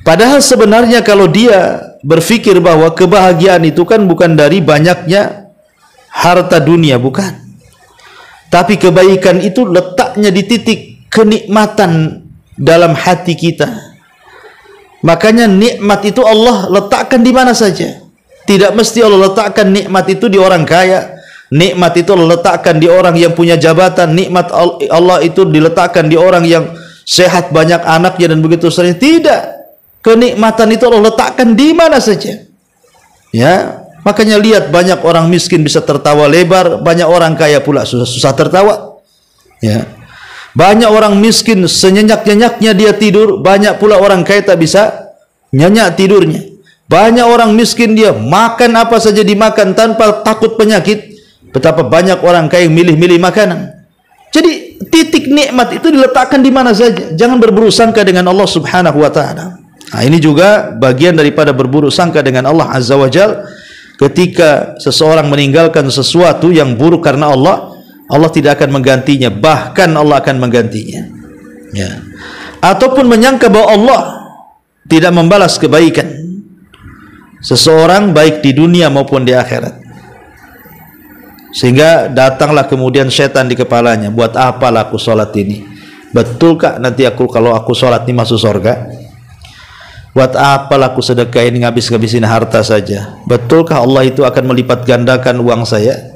Padahal sebenarnya kalau dia berpikir bahwa kebahagiaan itu kan bukan dari banyaknya harta dunia, bukan. Tapi kebaikan itu letaknya di titik kenikmatan dalam hati kita. Makanya nikmat itu Allah letakkan di mana saja. Tidak mesti Allah letakkan nikmat itu di orang kaya, nikmat itu Allah letakkan di orang yang punya jabatan, nikmat Allah itu diletakkan di orang yang sehat, banyak anaknya dan begitu seterusnya. Tidak. Kenikmatan itu Allah letakkan di mana saja. Ya, makanya lihat banyak orang miskin bisa tertawa lebar, banyak orang kaya pula susah tertawa. Ya. Banyak orang miskin senyenyak-nyenyaknya dia tidur, banyak pula orang kaya tak bisa nyenyak tidurnya. Banyak orang miskin dia makan apa saja dimakan tanpa takut penyakit, betapa banyak orang kaya yang milih-milih makanan. Jadi titik nikmat itu diletakkan di mana saja. Jangan berburu sangka dengan Allah Subhanahu wa taala. Nah, ini juga bagian daripada berburu sangka dengan Allah Azza wa Jalla. Ketika seseorang meninggalkan sesuatu yang buruk karena Allah, Allah tidak akan menggantinya, bahkan Allah akan menggantinya. Ya. Ataupun menyangka bahwa Allah tidak membalas kebaikan seseorang baik di dunia maupun di akhirat. Sehingga datanglah kemudian setan di kepalanya, buat apalah aku sholat ini? Betulkah nanti kalau aku sholat ini masuk surga? Buat apalah aku sedekah ini, ngabis-ngabisin harta saja? Betulkah Allah itu akan melipat gandakan uang saya?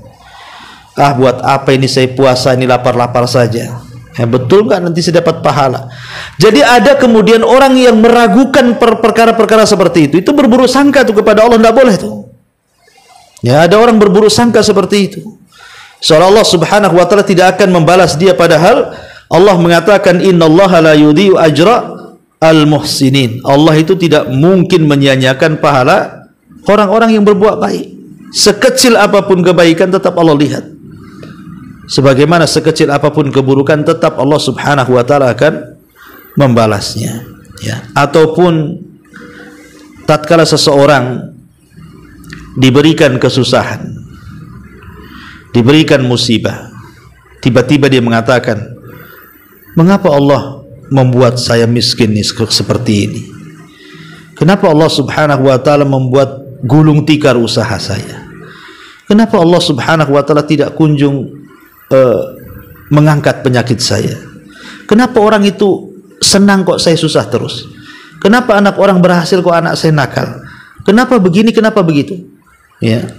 Ah, buat apa ini saya puasa ini lapar-lapar saja? Ya, betul nggak nanti saya dapat pahala? Jadi ada kemudian orang yang meragukan perkara-perkara seperti itu berburu sangka tuh kepada Allah, tidak boleh tuh. Ya, ada orang berburu sangka seperti itu. Seolah Allah Subhanahu wa taala tidak akan membalas dia, padahal Allah mengatakan innallaha la yudhi'u ajra al-muhsinin. Allah itu tidak mungkin menyia-nyiakan pahala orang-orang yang berbuat baik. Sekecil apapun kebaikan tetap Allah lihat. Sebagaimana sekecil apapun keburukan tetap Allah Subhanahu wa taala akan membalasnya. Ya. Ataupun tatkala seseorang diberikan kesusahan, diberikan musibah, tiba-tiba dia mengatakan, mengapa Allah membuat saya miskin seperti ini? Kenapa Allah Subhanahu wa taala membuat gulung tikar usaha saya? Kenapa Allah Subhanahu wa taala tidak kunjung mengangkat penyakit saya? Kenapa orang itu senang kok saya susah terus? Kenapa anak orang berhasil kok anak saya nakal? Kenapa begini, kenapa begitu? Ya.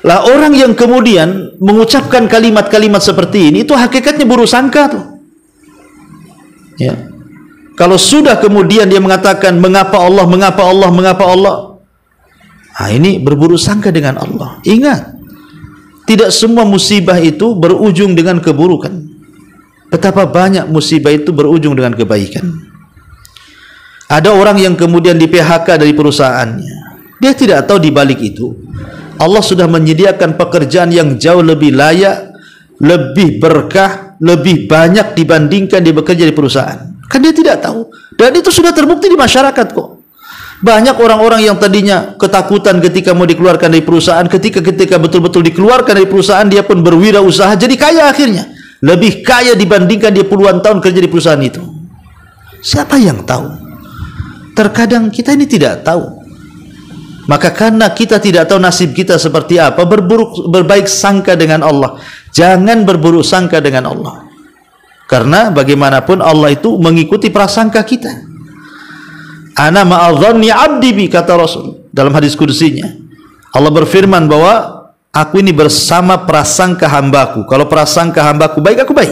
Lah orang yang kemudian mengucapkan kalimat-kalimat seperti ini itu hakikatnya buruk sangka tuh. Ya. Kalau sudah kemudian dia mengatakan mengapa Allah, mengapa Allah, mengapa Allah? Nah, ini berburuk sangka dengan Allah. Ingat, tidak semua musibah itu berujung dengan keburukan. Betapa banyak musibah itu berujung dengan kebaikan. Ada orang yang kemudian di PHK dari perusahaannya. Dia tidak tahu di balik itu Allah sudah menyediakan pekerjaan yang jauh lebih layak, lebih berkah, lebih banyak dibandingkan dia bekerja di perusahaan. Kan dia tidak tahu. Dan itu sudah terbukti di masyarakat kok. Banyak orang-orang yang tadinya ketakutan ketika mau dikeluarkan dari perusahaan, ketika betul-betul dikeluarkan dari perusahaan, dia pun berwirausaha jadi kaya akhirnya. Lebih kaya dibandingkan dia puluhan tahun kerja di perusahaan itu. Siapa yang tahu? Terkadang kita ini tidak tahu. Maka karena kita tidak tahu nasib kita seperti apa, berbaik sangka dengan Allah. Jangan berburuk sangka dengan Allah. Karena bagaimanapun Allah itu mengikuti prasangka kita. Ana ma'adhanni 'abdi bi, kata Rasul dalam hadis kudusinya. Allah berfirman bahwa aku ini bersama prasangka hambaku. Kalau prasangka hambaku baik, aku baik.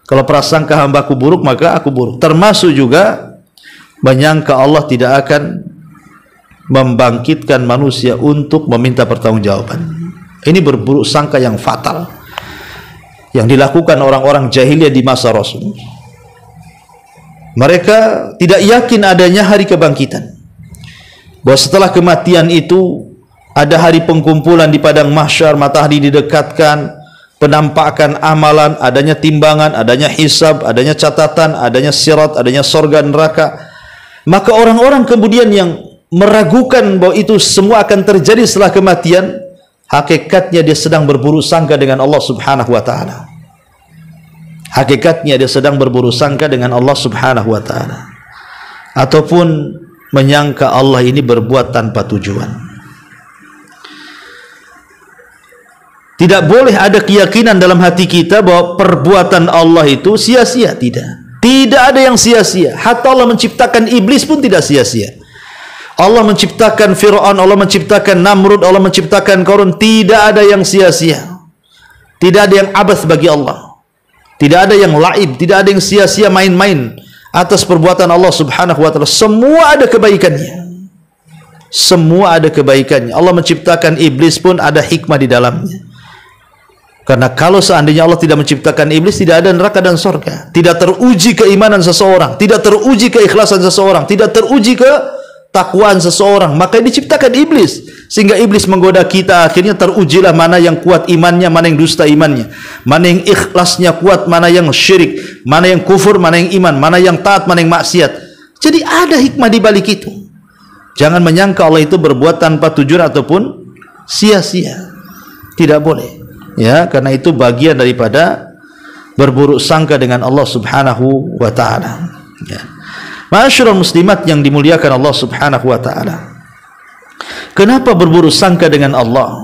Kalau prasangka hambaku buruk, maka aku buruk. Termasuk juga menyangka Allah tidak akan membangkitkan manusia untuk meminta pertanggungjawaban. Ini berburuk sangka yang fatal yang dilakukan orang-orang jahiliyah di masa Rasul. Mereka tidak yakin adanya hari kebangkitan, bahwa setelah kematian itu ada hari pengkumpulan di padang mahsyar, matahari didekatkan, penampakan amalan, adanya timbangan, adanya hisab, adanya catatan, adanya sirat, adanya surga neraka. Maka orang-orang kemudian yang meragukan bahwa itu semua akan terjadi setelah kematian, hakikatnya dia sedang berburuk sangka dengan Allah Subhanahu wa taala. Hakikatnya dia sedang berburuk sangka dengan Allah Subhanahu wa taala, ataupun menyangka Allah ini berbuat tanpa tujuan. Tidak boleh ada keyakinan dalam hati kita bahwa perbuatan Allah itu sia-sia. Tidak ada yang sia-sia. Hatta Allah menciptakan iblis pun tidak sia-sia. Allah menciptakan Fir'aun, Allah menciptakan Namrud, Allah menciptakan Qarun. Tidak ada yang sia-sia. Tidak ada yang abas bagi Allah. Tidak ada yang laib, tidak ada yang sia-sia main-main atas perbuatan Allah Subhanahu wa taala. Semua ada kebaikannya. Semua ada kebaikannya. Allah menciptakan iblis pun ada hikmah di dalamnya. Karena kalau seandainya Allah tidak menciptakan iblis, tidak ada neraka dan surga. Tidak teruji keimanan seseorang, tidak teruji keikhlasan seseorang, tidak teruji ketakwaan seseorang, maka diciptakan iblis. Sehingga iblis menggoda kita, akhirnya terujilah mana yang kuat imannya, mana yang dusta imannya, mana yang ikhlasnya kuat, mana yang syirik, mana yang kufur, mana yang iman, mana yang taat, mana yang maksiat. Jadi ada hikmah di balik itu. Jangan menyangka Allah itu berbuat tanpa tujuan ataupun sia-sia. Tidak boleh. Ya, karena itu bagian daripada berburuk sangka dengan Allah Subhanahu wa taala. Ya. Ma'asyiral muslimat yang dimuliakan Allah Subhanahu wa taala. Kenapa berburuk sangka dengan Allah?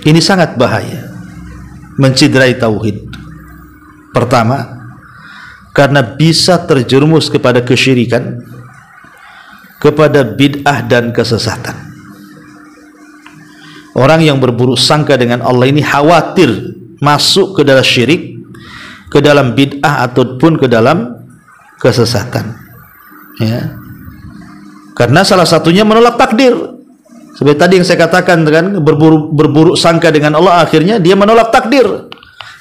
Ini sangat bahaya, menciderai tauhid. Pertama, karena bisa terjerumus kepada kesyirikan, kepada bid'ah dan kesesatan. Orang yang berburuk sangka dengan Allah ini khawatir masuk ke dalam syirik, ke dalam bid'ah ataupun ke dalam kesesatan. Ya. Karena salah satunya menolak takdir. Seperti tadi yang saya katakan, kan, berburuk sangka dengan Allah, akhirnya dia menolak takdir.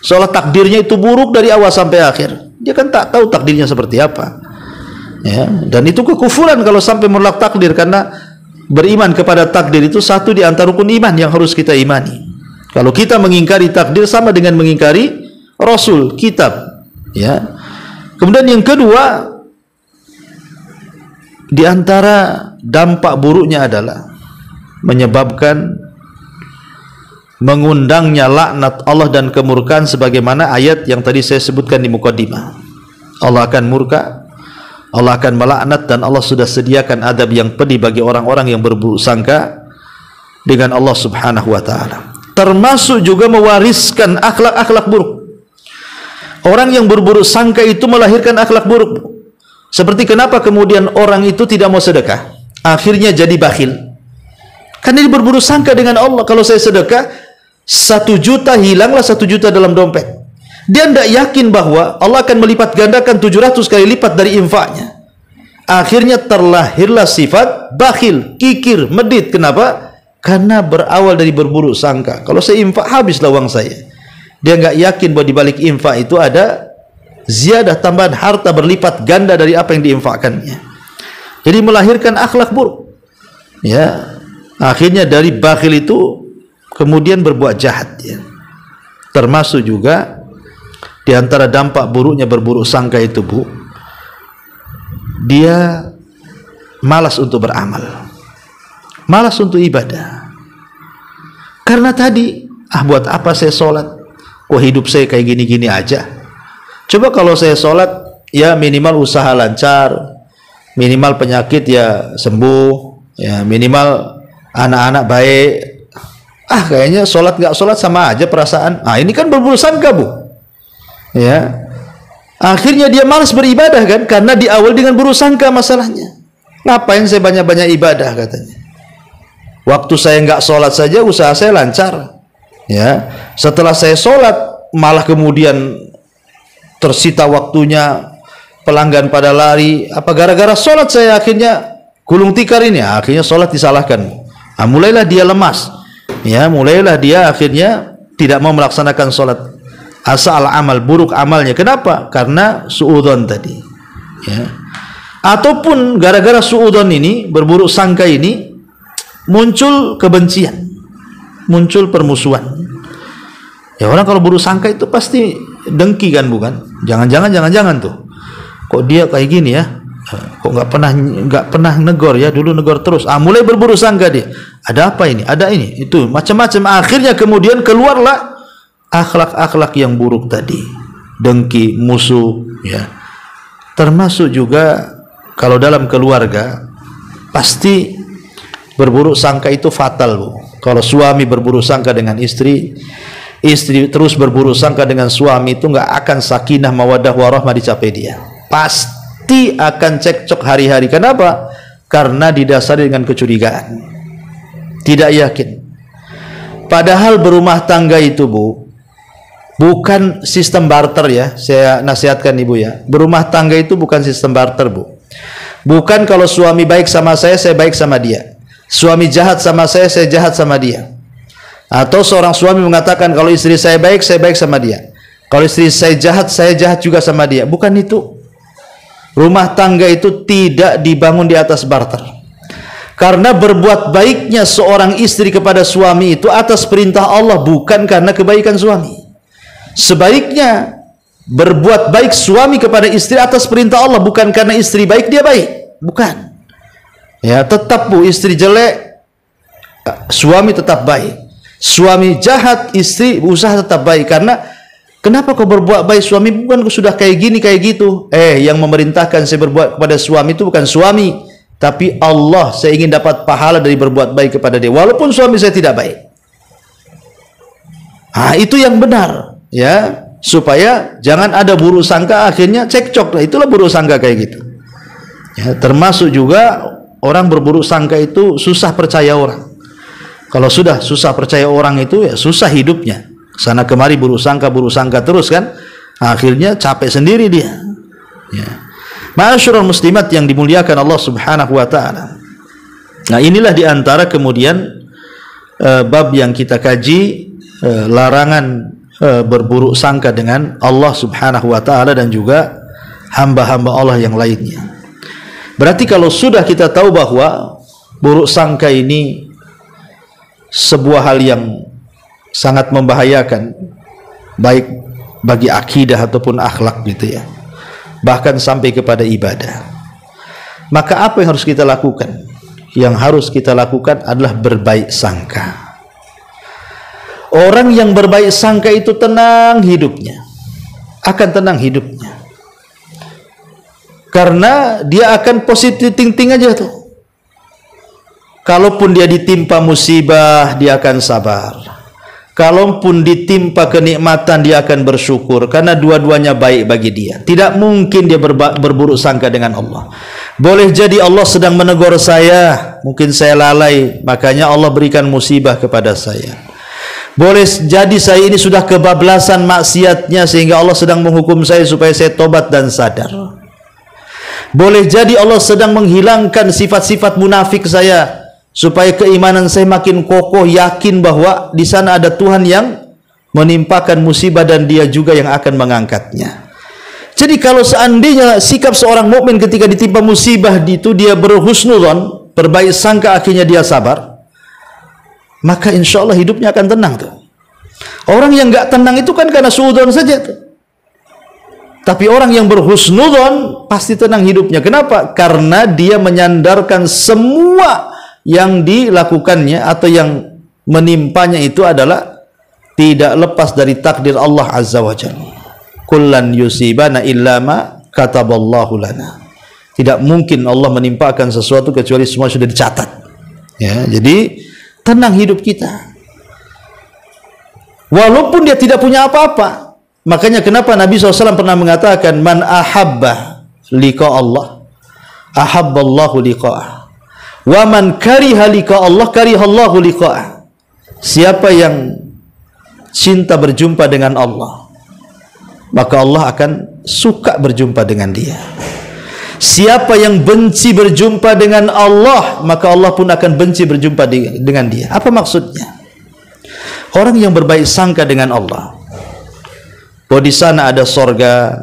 Seolah takdirnya itu buruk dari awal sampai akhir. Dia kan tak tahu takdirnya seperti apa. Ya, dan itu kekufuran kalau sampai menolak takdir, karena beriman kepada takdir itu satu di antara rukun iman yang harus kita imani. Kalau kita mengingkari takdir sama dengan mengingkari Rasul, kitab. Ya. Kemudian yang kedua, di antara dampak buruknya adalah menyebabkan mengundangnya laknat Allah dan kemurkaan, sebagaimana ayat yang tadi saya sebutkan di mukaddimah. Allah akan murka, Allah akan melaknat, dan Allah sudah sediakan adab yang pedih bagi orang-orang yang berburuk sangka dengan Allah Subhanahu wa taala. Termasuk juga mewariskan akhlak-akhlak buruk. Orang yang berburuk sangka itu melahirkan akhlak buruk. Seperti kenapa kemudian orang itu tidak mau sedekah, akhirnya jadi bakhil. Karena dia berburuk sangka dengan Allah. Kalau saya sedekah 1 juta, hilanglah 1 juta dalam dompet. Dia tidak yakin bahwa Allah akan melipat gandakan 700 kali lipat dari infaknya. Akhirnya terlahirlah sifat bakhil, kikir, medit. Kenapa? Karena berawal dari berburuk sangka. Kalau saya infak, habislah uang saya. Dia nggak yakin bahwa di balik infak itu ada ziyadah, tambahan harta berlipat ganda dari apa yang diinfakkannya. Jadi melahirkan akhlak buruk. Ya, akhirnya dari bakhil itu kemudian berbuat jahat. Ya. Termasuk juga di antara dampak buruknya berburuk sangka itu, Bu, dia malas untuk beramal, malas untuk ibadah. Karena tadi, buat apa saya sholat? Kok hidup saya kayak gini-gini aja? Coba kalau saya sholat, ya minimal usaha lancar, minimal penyakit ya sembuh, ya minimal anak-anak baik. Kayaknya sholat nggak sholat sama aja perasaan. Ini kan berburuk sangka, Bu. Ya, akhirnya dia malas beribadah kan? Karena di awal dengan buruk sangka masalahnya. Ngapain saya banyak-banyak ibadah katanya? Waktu saya nggak sholat saja usaha saya lancar. Ya, setelah saya sholat malah kemudian tersita waktunya, pelanggan pada lari. Apa gara-gara sholat saya akhirnya gulung tikar ini? Akhirnya sholat disalahkan. Mulailah dia lemas. Ya, mulailah dia akhirnya tidak mau melaksanakan sholat. Asal amal buruk amalnya. Kenapa? Karena suudzon tadi. Ya. Ataupun gara-gara suudzon ini, berburuk sangka ini, muncul kebencian, muncul permusuhan. Ya, orang kalau buruk sangka itu pasti dengki kan, bukan? Jangan-jangan tuh. Kok dia kayak gini ya? Kok nggak pernah negor ya? Dulu negor terus. Mulai berburuk sangka dia. Ada apa ini? Ada ini, itu macam-macam. Akhirnya kemudian keluarlah akhlak-akhlak yang buruk tadi. Dengki, musuh, ya. Termasuk juga kalau dalam keluarga pasti berburuk sangka itu fatal, Bu. Kalau suami berburuk sangka dengan istri, istri terus berburuk sangka dengan suami, itu nggak akan sakinah mawaddah warahmah dicapai dia. Pasti akan cekcok hari-hari. Kenapa? Karena didasari dengan kecurigaan, tidak yakin. Padahal berumah tangga itu, Bu, bukan sistem barter ya. Saya nasihatkan Ibu ya, berumah tangga itu bukan sistem barter, Bu. Bukan kalau suami baik sama saya baik sama dia. Suami jahat sama saya jahat sama dia. Atau seorang suami mengatakan kalau istri saya baik sama dia. Kalau istri saya jahat juga sama dia. Bukan itu. Rumah tangga itu tidak dibangun di atas barter. Karena berbuat baiknya seorang istri kepada suami itu atas perintah Allah, bukan karena kebaikan suami. Sebaiknya berbuat baik suami kepada istri atas perintah Allah, bukan karena istri baik dia baik. Bukan. Ya, tetap, Bu, istri jelek, suami tetap baik. Suami jahat, istri usaha tetap baik. Karena kenapa kau berbuat baik suami? Bukan kau sudah kayak gini kayak gitu. Yang memerintahkan saya berbuat kepada suami itu bukan suami, tapi Allah. Saya ingin dapat pahala dari berbuat baik kepada dia, walaupun suami saya tidak baik. Itu yang benar, ya, supaya jangan ada buruk sangka akhirnya cekcok. Itulah buruk sangka kayak gitu. Ya, termasuk juga orang berburuk sangka itu susah percaya orang. Kalau sudah susah percaya orang itu, ya susah hidupnya. Sana kemari buruk sangka terus kan. Akhirnya capek sendiri dia. Ya. Ma'asyiral muslimat yang dimuliakan Allah Subhanahu wa taala. Nah, inilah diantara kemudian bab yang kita kaji, larangan berburuk sangka dengan Allah Subhanahu wa taala dan juga hamba-hamba Allah yang lainnya. Berarti kalau sudah kita tahu bahwa buruk sangka ini sebuah hal yang sangat membahayakan, baik bagi akidah ataupun akhlak gitu ya, bahkan sampai kepada ibadah, maka apa yang harus kita lakukan? Yang harus kita lakukan adalah berbaik sangka. Orang yang berbaik sangka itu tenang hidupnya, akan tenang hidupnya, karena dia akan positive thinking aja tuh. kalaupun dia ditimpa musibah, dia akan sabar. Kalaupun ditimpa kenikmatan, dia akan bersyukur, karena dua-duanya baik bagi dia. Tidak mungkin dia berburuk sangka dengan Allah. Boleh jadi Allah sedang menegur saya, mungkin saya lalai, makanya Allah berikan musibah kepada saya. Boleh jadi saya ini sudah kebablasan maksiatnya, sehingga Allah sedang menghukum saya supaya saya tobat dan sadar. Boleh jadi Allah sedang menghilangkan sifat-sifat munafik saya, supaya keimanan saya makin kokoh, yakin bahwa di sana ada Tuhan yang menimpakan musibah dan dia juga yang akan mengangkatnya. Jadi kalau seandainya sikap seorang mukmin ketika ditimpa musibah itu dia berhusnudzon, berbaik sangka, akhirnya dia sabar, maka insya Allah hidupnya akan tenang tuh. Orang yang nggak tenang itu kan karena suudzon saja tuh. Tapi orang yang berhusnudzon pasti tenang hidupnya. Kenapa? Karena dia menyandarkan semua yang dilakukannya atau yang menimpanya itu adalah tidak lepas dari takdir Allah Azza wa Jalla. Kullan yusibana illa ma kataballahu lana. Tidak mungkin Allah menimpakan sesuatu kecuali semua sudah dicatat. Ya, jadi tenang hidup kita. Walaupun dia tidak punya apa-apa. Makanya kenapa Nabi SAW pernah mengatakan, man ahabba liqa Allah, ahabballahu liqa'ah. Wa man kariha liqa Allah, karihallahu liqa'ah. Siapa yang cinta berjumpa dengan Allah, maka Allah akan suka berjumpa dengan dia. Siapa yang benci berjumpa dengan Allah, maka Allah pun akan benci berjumpa dengan dia. Apa maksudnya? Orang yang berbaik sangka dengan Allah, bahwa di sana ada sorga,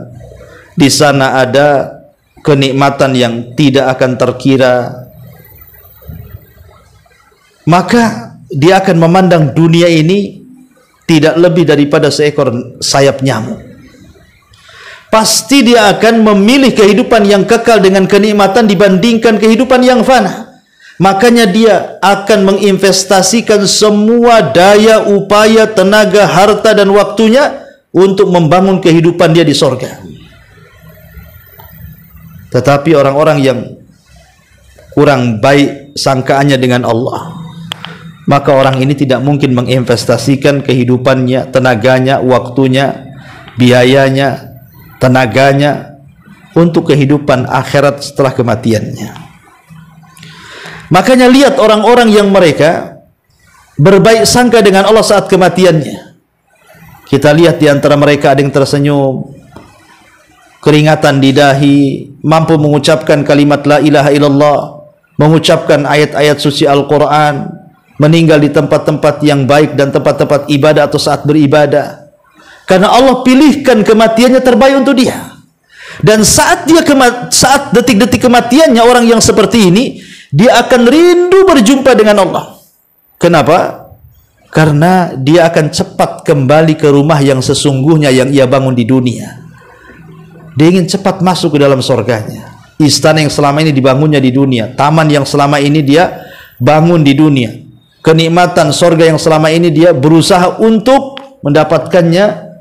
di sana ada kenikmatan yang tidak akan terkira, maka dia akan memandang dunia ini tidak lebih daripada seekor sayap nyamuk. Pasti dia akan memilih kehidupan yang kekal dengan kenikmatan dibandingkan kehidupan yang fana. Makanya dia akan menginvestasikan semua daya, upaya, tenaga, harta dan waktunya untuk membangun kehidupan dia di sorga. Tetapi orang-orang yang kurang baik sangkaannya dengan Allah, maka orang ini tidak mungkin menginvestasikan kehidupannya, tenaganya, waktunya, biayanya, tenaganya untuk kehidupan akhirat setelah kematiannya. Makanya lihat orang-orang yang mereka berbaik sangka dengan Allah saat kematiannya. Kita lihat di antara mereka ada yang tersenyum, keringatan di dahi, mampu mengucapkan kalimat la ilaha illallah, mengucapkan ayat-ayat suci Al-Quran, meninggal di tempat-tempat yang baik dan tempat-tempat ibadah atau saat beribadah. Karena Allah pilihkan kematiannya terbaik untuk dia. Dan saat detik-detik kematiannya orang yang seperti ini, dia akan rindu berjumpa dengan Allah. Kenapa? Karena dia akan cepat kembali ke rumah yang sesungguhnya yang ia bangun di dunia. Dia ingin cepat masuk ke dalam surganya. Istana yang selama ini dibangunnya di dunia, taman yang selama ini dia bangun di dunia, kenikmatan surga yang selama ini dia berusaha untuk mendapatkannya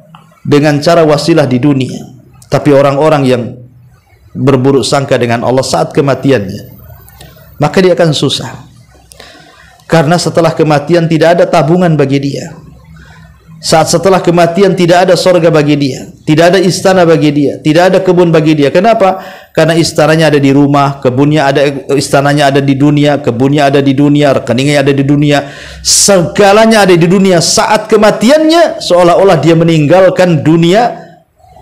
dengan cara wasilah di dunia. Tapi orang-orang yang berburuk sangka dengan Allah saat kematiannya, maka dia akan susah. Karena setelah kematian tidak ada tabungan bagi dia. Saat setelah kematian tidak ada surga bagi dia, tidak ada istana bagi dia, tidak ada kebun bagi dia. Kenapa? Karena istananya ada di rumah, kebunnya ada, istananya ada di dunia, kebunnya ada di dunia, rekeningnya ada di dunia, segalanya ada di dunia. Saat kematiannya seolah-olah dia meninggalkan dunia,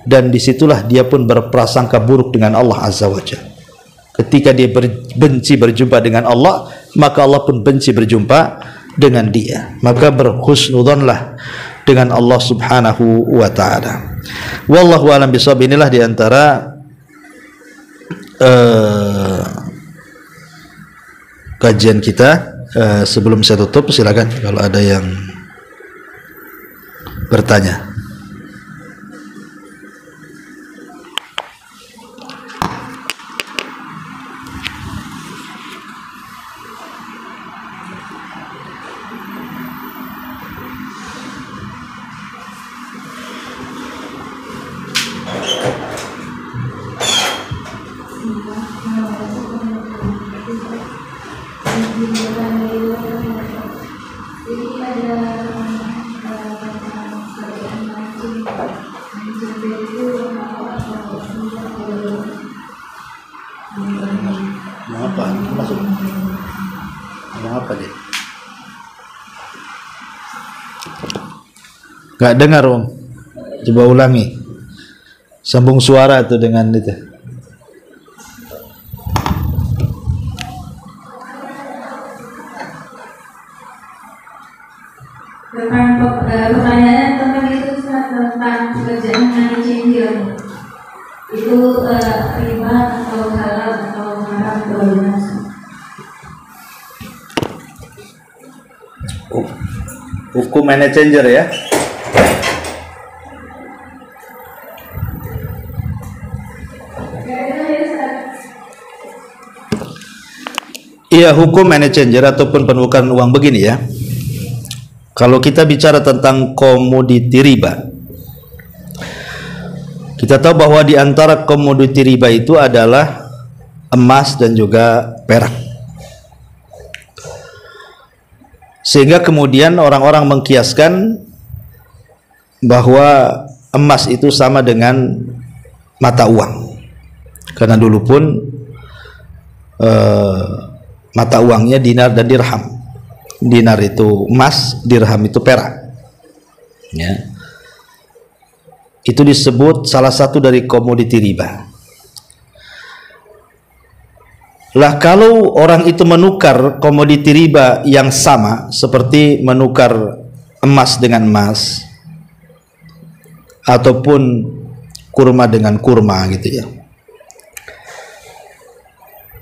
dan disitulah dia pun berprasangka buruk dengan Allah Azza wa Jalla. Ketika dia benci berjumpa dengan Allah, maka Allah pun benci berjumpa dengan dia. Maka berhusnudzonlah dengan Allah Subhanahu wa ta'ala. Wallahu a'lam bishawab. Inilah diantara kajian kita. Sebelum saya tutup, silakan kalau ada yang bertanya. Apa? Masuk. Apa dia? Gak dengar Om. Coba ulangi. Sambung suara itu dengan itu. Pertanyaan tentang itu tentang pekerjaan money changer. Itu riba atau halal atau haram atau bagaimana? Hukum money changer ya. Iya, hukum money changer ataupun penukaran uang begini ya. Kalau kita bicara tentang komoditi riba, kita tahu bahwa di antara komoditi riba itu adalah emas dan juga perak. Sehingga kemudian orang-orang mengkiaskan bahwa emas itu sama dengan mata uang. Karena dulu pun mata uangnya dinar dan dirham. Dinar itu emas, dirham itu perak. Ya. Itu disebut salah satu dari komoditi riba. Lah kalau orang itu menukar komoditi riba yang sama seperti menukar emas dengan emas ataupun kurma dengan kurma gitu ya.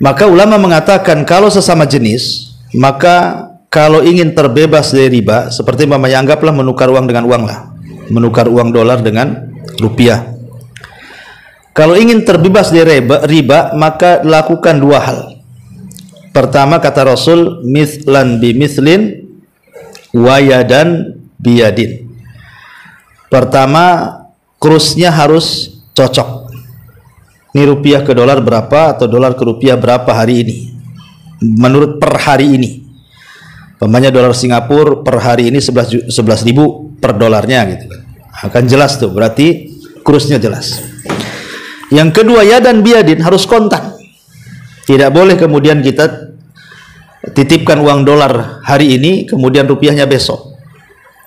Maka ulama mengatakan kalau sesama jenis, maka kalau ingin terbebas dari riba, seperti mamanya anggaplah menukar uang dengan uang lah, menukar uang dolar dengan rupiah. Kalau ingin terbebas dari riba, maka lakukan dua hal. Pertama kata Rasul, mithlan bi mithlin wa yadan biyadin. Pertama, kursnya harus cocok. Ini rupiah ke dolar berapa atau dolar ke rupiah berapa hari ini? Menurut per hari ini. Umpamanya dolar Singapura per hari ini 11.000 per dolarnya gitu kan. Akan jelas tuh, berarti kursnya jelas. Yang kedua, yadan biyadin, harus kontan. Tidak boleh kemudian kita titipkan uang dolar hari ini kemudian rupiahnya besok.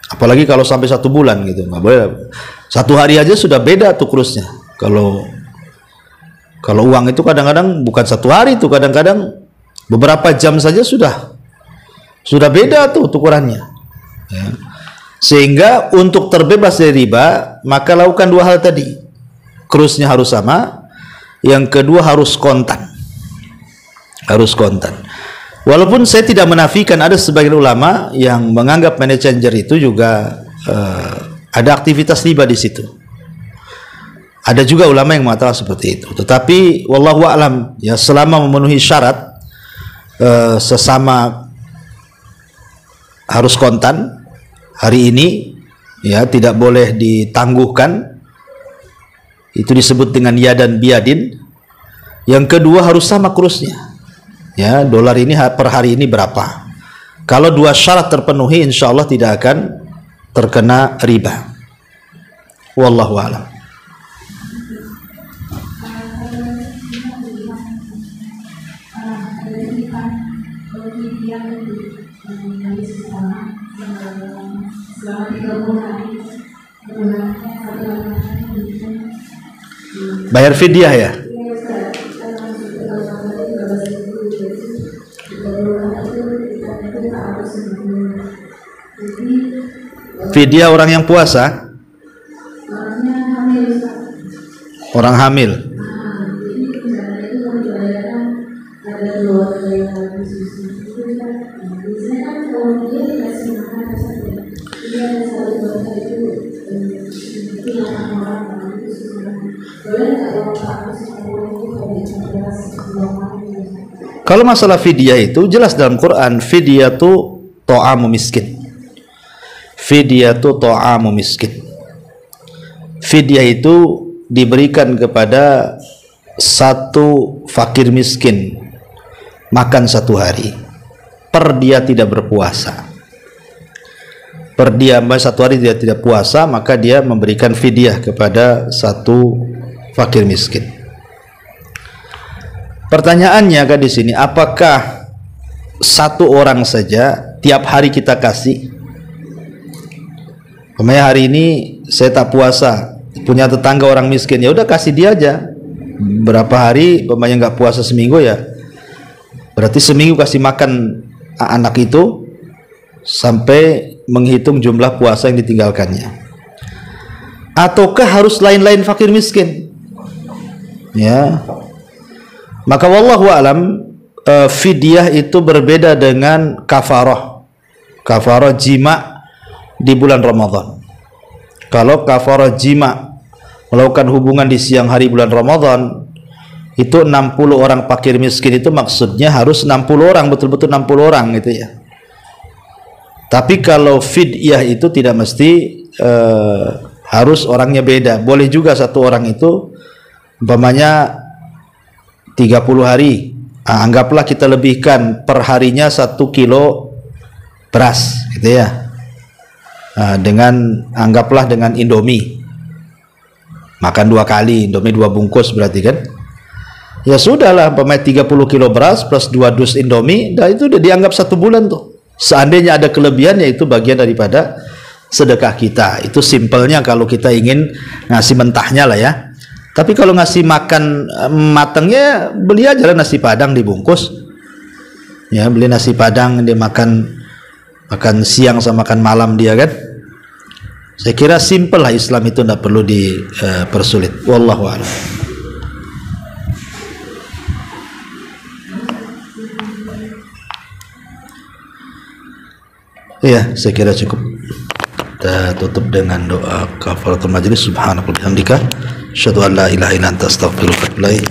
Apalagi kalau sampai 1 bulan gitu, nggak boleh. 1 hari aja sudah beda tuh kursnya. Kalau uang itu kadang-kadang bukan 1 hari tuh, kadang-kadang beberapa jam saja sudah beda tuh ukurannya. Ya. Sehingga untuk terbebas dari riba, maka lakukan 2 hal tadi. Kursnya harus sama, yang kedua harus kontan. Harus kontan. Walaupun saya tidak menafikan ada sebagian ulama yang menganggap money changer itu juga ada aktivitas riba di situ. Ada juga ulama yang mengatakan seperti itu. Tetapi wallahu a'lam, ya selama memenuhi syarat sesama harus kontan hari ini, ya tidak boleh ditangguhkan. Itu disebut dengan yadan biyadin. Yang kedua harus sama kursnya. Ya, dolar ini per hari ini berapa? Kalau 2 syarat terpenuhi, insya Allah tidak akan terkena riba. Wallahu a'lam. Bayar fidyah ya? Fidyah orang yang puasa? Orang hamil. Kalau masalah fidyah itu jelas dalam Quran, fidyah itu ta'amu miskin. Fidyah itu ta'amu miskin. Fidyah itu diberikan kepada satu fakir miskin makan 1 hari. per dia tidak berpuasa. Per dia 1 hari dia tidak puasa, maka dia memberikan fidyah kepada 1 fakir miskin. Pertanyaannya kan di sini, apakah 1 orang saja tiap hari kita kasih? Pemaya hari ini saya tak puasa, punya tetangga orang miskin, ya udah kasih dia aja. Berapa hari pemaya nggak puasa, seminggu ya, berarti seminggu kasih makan anak itu sampai menghitung jumlah puasa yang ditinggalkannya. Ataukah harus lain-lain fakir miskin? Ya, maka wallahu alam, fidyah itu berbeda dengan kafarah. Kafarah jima di bulan Ramadan. Kalau kafarah jima, melakukan hubungan di siang hari bulan Ramadan, itu 60 orang fakir miskin, itu maksudnya harus 60 orang, betul-betul 60 orang gitu ya. Tapi kalau fidyah itu tidak mesti harus orangnya beda. Boleh juga 1 orang itu umpamanya 30 hari. Anggaplah kita lebihkan per harinya 1 kilo beras gitu ya. Anggaplah dengan Indomie. Makan 2 kali, Indomie 2 bungkus berarti kan. Ya sudahlah, umpamanya 30 kilo beras plus 2 dus Indomie, dan itu udah dianggap 1 bulan tuh. Seandainya ada kelebihan, yaitu bagian daripada sedekah kita. Itu simpelnya kalau kita ingin ngasih mentahnya lah ya. Tapi kalau ngasih makan matangnya, beli aja lah nasi padang dibungkus. Ya, beli nasi padang, dia makan siang sama makan malam dia kan. Saya kira simpel lah Islam itu, tidak perlu dipersulit. Wallahu a'lam. Iya, saya kira cukup. Kita tutup dengan doa kafaratul majlis. Subhanakallahumma wa bihamdika, asyhadu an la ilaha illa anta, astaghfiruka wa atubu ilaik.